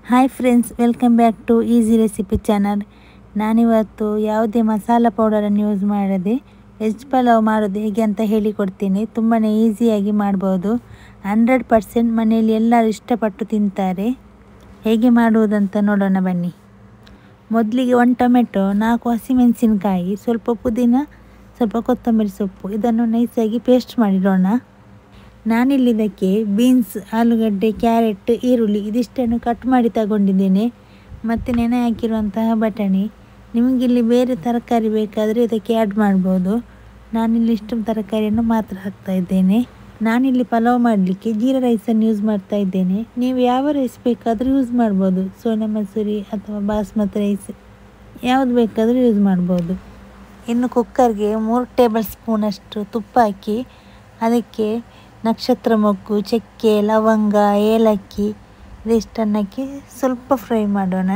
Hi friends, welcome back to easy recipe channel. ನಾನಿವತ್ತು ಯಾವುದೇ ಮಸಾಲ ಪೌಡರನ್ನು ಯೂಸ್ ಮಾಡದೆ ವೆಜ್ ಪಲಾವ್ ಮಾಡೋದು ಹೇಗೆ ಅಂತ ಹೇಳಿಕೊಡ್ತೀನಿ. ತುಂಬಾ ಈಸಿಯಾಗಿ ಮಾಡ್ಬೋದು. 100% ಮನೆಯಲ್ಲಿ ಎಲ್ಲರೂ ಇಷ್ಟಪಟ್ಟು ತಿಂತಾರೆ. ಹೇಗೆ ಮಾಡುವುದಂತ ನೋಡೋಣ ಬನ್ನಿ. ಮೊದಲಿಗೆ 1 ಟೊಮೆಟೊ, 4 ಹಸಿಮೆಣಸಿನಕಾಯಿ, ಸ್ವಲ್ಪ ಪುದೀನ, ಸ್ವಲ್ಪ ಕೊತ್ತಂಬರಿ ಸೊಪ್ಪು ಇದನ್ನು ನೈಸಾಗಿ ಪೇಸ್ಟ್ ಮಾಡಿಡೋಣ. ನಾನಿಲ್ಲಿ ಇದಕ್ಕೆ ಬೀನ್ಸ್, ಆಲೂಗಡ್ಡೆ, ಕ್ಯಾರೆಟ್, ಈರುಳ್ಳಿ ಇದಿಷ್ಟನ್ನು ಕಟ್ ಮಾಡಿ ತಗೊಂಡಿದ್ದೇನೆ. ಮತ್ತು ನೆನೆ ಹಾಕಿರುವಂತಹ ಬಟಾಣಿ. ನಿಮಗಿಲ್ಲಿ ಬೇರೆ ತರಕಾರಿ ಬೇಕಾದರೆ ಇದಕ್ಕೆ ಆ್ಯಡ್ ಮಾಡ್ಬೋದು. ನಾನಿಲ್ಲಿ ಇಷ್ಟು ತರಕಾರಿಯನ್ನು ಮಾತ್ರ ಹಾಕ್ತಾ ಇದ್ದೇನೆ. ನಾನಿಲ್ಲಿ ಪಲಾವ್ ಮಾಡಲಿಕ್ಕೆ ಜೀರಾ ರೈಸನ್ನು ಯೂಸ್ ಮಾಡ್ತಾ ಇದ್ದೇನೆ. ನೀವು ಯಾವ ರೈಸ್ ಬೇಕಾದರೂ ಯೂಸ್ ಮಾಡ್ಬೋದು. ಸೋನಾ ಮಸೂರಿ ಅಥವಾ ಬಾಸ್ಮತಿ ರೈಸ್ ಯಾವುದು ಬೇಕಾದರೂ ಯೂಸ್ ಮಾಡ್ಬೋದು. ಇನ್ನು ಕುಕ್ಕರ್ಗೆ 3 ಟೇಬಲ್ ಸ್ಪೂನಷ್ಟು ತುಪ್ಪ ಹಾಕಿ ಅದಕ್ಕೆ ನಕ್ಷತ್ರ ಮೊಗ್ಗು, ಚಕ್ಕೆ, ಲವಂಗ, ಏಲಕ್ಕಿ ಇದಿಷ್ಟನ್ನು ಹಾಕಿ ಸ್ವಲ್ಪ ಫ್ರೈ ಮಾಡೋಣ.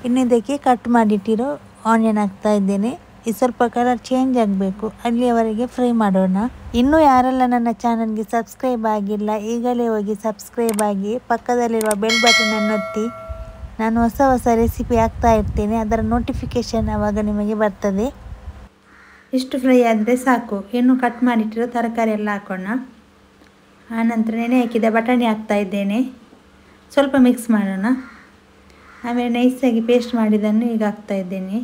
ಇನ್ನು ಇದಕ್ಕೆ ಕಟ್ ಮಾಡಿಟ್ಟಿರೋ ಆನಿಯನ್ ಹಾಕ್ತಾ ಇದ್ದೇನೆ. ಇದು ಸ್ವಲ್ಪ ಕಲರ್ ಚೇಂಜ್ ಆಗಬೇಕು, ಅಲ್ಲಿಯವರೆಗೆ ಫ್ರೈ ಮಾಡೋಣ. ಇನ್ನೂ ಯಾರೆಲ್ಲ ನನ್ನ ಚಾನಲ್ಗೆ ಸಬ್ಸ್ಕ್ರೈಬ್ ಆಗಿಲ್ಲ ಈಗಲೇ ಹೋಗಿ ಸಬ್ಸ್ಕ್ರೈಬ್ ಆಗಿ ಪಕ್ಕದಲ್ಲಿರುವ ಬೆಲ್ ಬಟನನ್ನು ಒತ್ತಿ. ನಾನು ಹೊಸ ರೆಸಿಪಿ ಹಾಕ್ತಾ ಇರ್ತೇನೆ, ಅದರ ನೋಟಿಫಿಕೇಷನ್ ಆವಾಗ ನಿಮಗೆ ಬರ್ತದೆ. ಇಷ್ಟು ಫ್ರೈ ಆದರೆ ಸಾಕು. ಇನ್ನು ಕಟ್ ಮಾಡಿಟ್ಟಿರೋ ತರಕಾರಿ ಎಲ್ಲ ಹಾಕೋಣ. ಆನಂತರ ನೆನೆ ಹಾಕಿದ ಬಟಾಣಿ ಹಾಕ್ತಾ ಇದ್ದೇನೆ. ಸ್ವಲ್ಪ ಮಿಕ್ಸ್ ಮಾಡೋಣ. ಆಮೇಲೆ ನೈಸಾಗಿ ಪೇಸ್ಟ್ ಮಾಡಿದ್ದನ್ನು ಈಗ ಹಾಕ್ತಾ ಇದ್ದೇನೆ.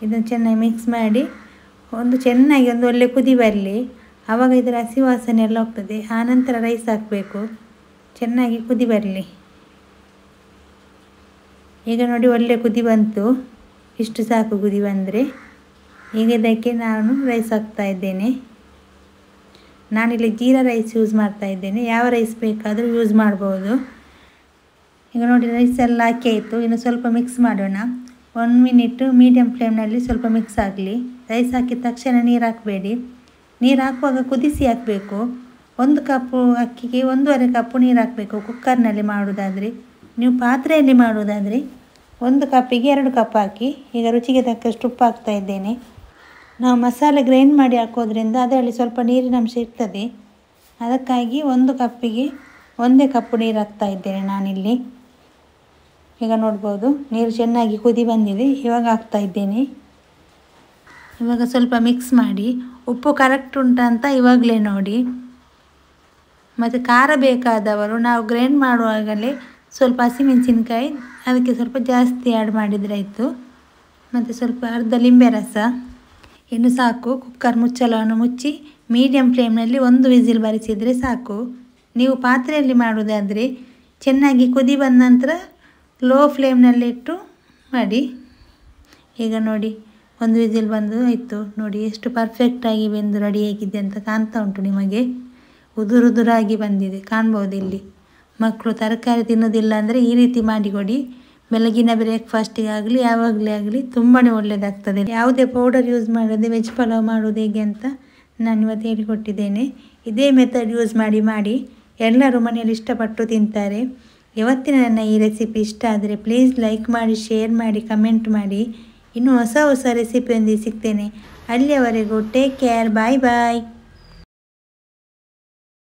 ಇದನ್ನು ಚೆನ್ನಾಗಿ ಮಿಕ್ಸ್ ಮಾಡಿ ಚೆನ್ನಾಗಿ ಒಂದು ಒಳ್ಳೆ ಕುದಿ ಬರಲಿ. ಆವಾಗ ಇದರ ಹಸಿ ವಾಸನೆ ಎಲ್ಲ ಹೋಗ್ತದೆ. ಆನಂತರ ರೈಸ್ ಹಾಕಬೇಕು. ಚೆನ್ನಾಗಿ ಕುದಿ ಬರಲಿ. ಈಗ ನೋಡಿ ಒಳ್ಳೆ ಕುದಿ ಬಂತು. ಇಷ್ಟು ಸಾಕು ಕುದಿ ಬಂದರೆ. ಈಗ ಇದಕ್ಕೆ ನಾನು ರೈಸ್ ಹಾಕ್ತಾ ಇದ್ದೇನೆ. ನಾನಿಲ್ಲಿ ಜೀರಾ ರೈಸ್ ಯೂಸ್ ಮಾಡ್ತಾ ಇದ್ದೇನೆ. ಯಾವ ರೈಸ್ ಬೇಕಾದರೂ ಯೂಸ್ ಮಾಡ್ಬೋದು. ಈಗ ನೋಡಿ ರೈಸ್ ಎಲ್ಲ ಹಾಕಿ ಆಯಿತು. ಇನ್ನು ಸ್ವಲ್ಪ ಮಿಕ್ಸ್ ಮಾಡೋಣ. 1 ಮಿನಿಟ್ ಮೀಡಿಯಮ್ ಫ್ಲೇಮ್ನಲ್ಲಿ ಸ್ವಲ್ಪ ಮಿಕ್ಸ್ ಆಗಲಿ. ರೈಸ್ ಹಾಕಿದ ತಕ್ಷಣ ನೀರು ಹಾಕಬೇಡಿ. ನೀರು ಹಾಕುವಾಗ ಕುದಿಸಿ ಹಾಕಬೇಕು. 1 ಕಪ್ಪು ಅಕ್ಕಿಗೆ 1.5 ಕಪ್ಪು ನೀರು ಹಾಕಬೇಕು. ಕುಕ್ಕರ್ನಲ್ಲಿ ಮಾಡೋದಾದರೆ. ನೀವು ಪಾತ್ರೆಯಲ್ಲಿ ಮಾಡೋದಾದರೆ 1 ಕಪ್ಪಿಗೆ 2 ಕಪ್ ಹಾಕಿ. ಈಗ ರುಚಿಗೆ ತಕ್ಕಷ್ಟು ಉಪ್ಪು ಹಾಕ್ತಾ ಇದ್ದೇನೆ. ನಾವು ಮಸಾಲೆ ಗ್ರೈಂಡ್ ಮಾಡಿ ಹಾಕೋದ್ರಿಂದ ಅದರಲ್ಲಿ ಸ್ವಲ್ಪ ನೀರಿನ ಅಂಶ ಇರ್ತದೆ. ಅದಕ್ಕಾಗಿ 1 ಕಪ್ಪಿಗೆ 1 ಕಪ್ಪು ನೀರು ಹಾಕ್ತಾ ಇದ್ದೇನೆ ನಾನಿಲ್ಲಿ. ಈಗ ನೋಡ್ಬೋದು ನೀರು ಚೆನ್ನಾಗಿ ಕುದಿ ಬಂದಿದೆ. ಇವಾಗ ಹಾಕ್ತಾ ಇದ್ದೇನೆ. ಇವಾಗ ಸ್ವಲ್ಪ ಮಿಕ್ಸ್ ಮಾಡಿ ಉಪ್ಪು ಕರೆಕ್ಟ್ ಉಂಟಾ ಅಂತ ಇವಾಗಲೇ ನೋಡಿ. ಮತ್ತು ಖಾರ ಬೇಕಾದವರು ನಾವು ಗ್ರೈಂಡ್ ಮಾಡುವಾಗಲೇ ಸ್ವಲ್ಪ ಹಸಿಮೆಣಸಿನಕಾಯಿ ಅದಕ್ಕೆ ಸ್ವಲ್ಪ ಜಾಸ್ತಿ ಆ್ಯಡ್ ಮಾಡಿದರೆ ಆಯಿತು. ಮತ್ತು ಸ್ವಲ್ಪ ಅರ್ಧ ಲಿಂಬೆ ರಸ. ಇನ್ನು ಸಾಕು. ಕುಕ್ಕರ್ ಮುಚ್ಚಳವನ್ನು ಮುಚ್ಚಿ ಮೀಡಿಯಮ್ ಫ್ಲೇಮ್ನಲ್ಲಿ 1 ವಿಸಿಲ್ ಬರಿಸಿದರೆ ಸಾಕು. ನೀವು ಪಾತ್ರೆಯಲ್ಲಿ ಮಾಡೋದಾದರೆ ಚೆನ್ನಾಗಿ ಕುದಿ ಬಂದ ನಂತರ ಲೋ ಫ್ಲೇಮ್ನಲ್ಲಿ ಇಟ್ಟು ಮಾಡಿ. ಈಗ ನೋಡಿ 1 ವಿಸಿಲ್ ಬಂದು ಆಯಿತು. ನೋಡಿ ಎಷ್ಟು ಪರ್ಫೆಕ್ಟಾಗಿ ಬೆಂದು ರೆಡಿಯಾಗಿದೆ ಅಂತ ಕಾಣ್ತಾ ಉಂಟು ನಿಮಗೆ. ಉದುರಾಗಿ ಬಂದಿದೆ, ಕಾಣ್ಬೋದು ಇಲ್ಲಿ. ಮಕ್ಕಳು ತರಕಾರಿ ತಿನ್ನೋದಿಲ್ಲ ಅಂದರೆ ಈ ರೀತಿ ಮಾಡಿಕೊಡಿ. ಬೆಳಗಿನ ಬ್ರೇಕ್ಫಾಸ್ಟಿಗಾಗಲಿ ಯಾವಾಗಲೇ ಆಗಲಿ ತುಂಬಾ ಒಳ್ಳೆಯದಾಗ್ತದೆ. ಯಾವುದೇ ಪೌಡರ್ ಯೂಸ್ ಮಾಡದೆ ವೆಜ್ ಪಲಾವ್ ಮಾಡೋದು ಹೇಗೆ ಅಂತ ನಾನು ಇವತ್ತು ಹೇಳಿಕೊಟ್ಟಿದ್ದೇನೆ. ಇದೇ ಮೆಥಡ್ ಯೂಸ್ ಮಾಡಿ ಎಲ್ಲರೂ ಮನೆಯಲ್ಲಿ ಇಷ್ಟಪಟ್ಟು ತಿಂತಾರೆ. ಇವತ್ತಿನ ನನ್ನ ಈ ರೆಸಿಪಿ ಇಷ್ಟ ಆದರೆ ಪ್ಲೀಸ್ ಲೈಕ್ ಮಾಡಿ, ಶೇರ್ ಮಾಡಿ, ಕಮೆಂಟ್ ಮಾಡಿ. ಇನ್ನೂ ಹೊಸ ರೆಸಿಪಿಯೊಂದಿಗೆ ಸಿಗ್ತೇನೆ. ಅಲ್ಲಿಯವರೆಗೂ ಟೇಕ್ ಕೇರ್. ಬಾಯ್ ಬಾಯ್.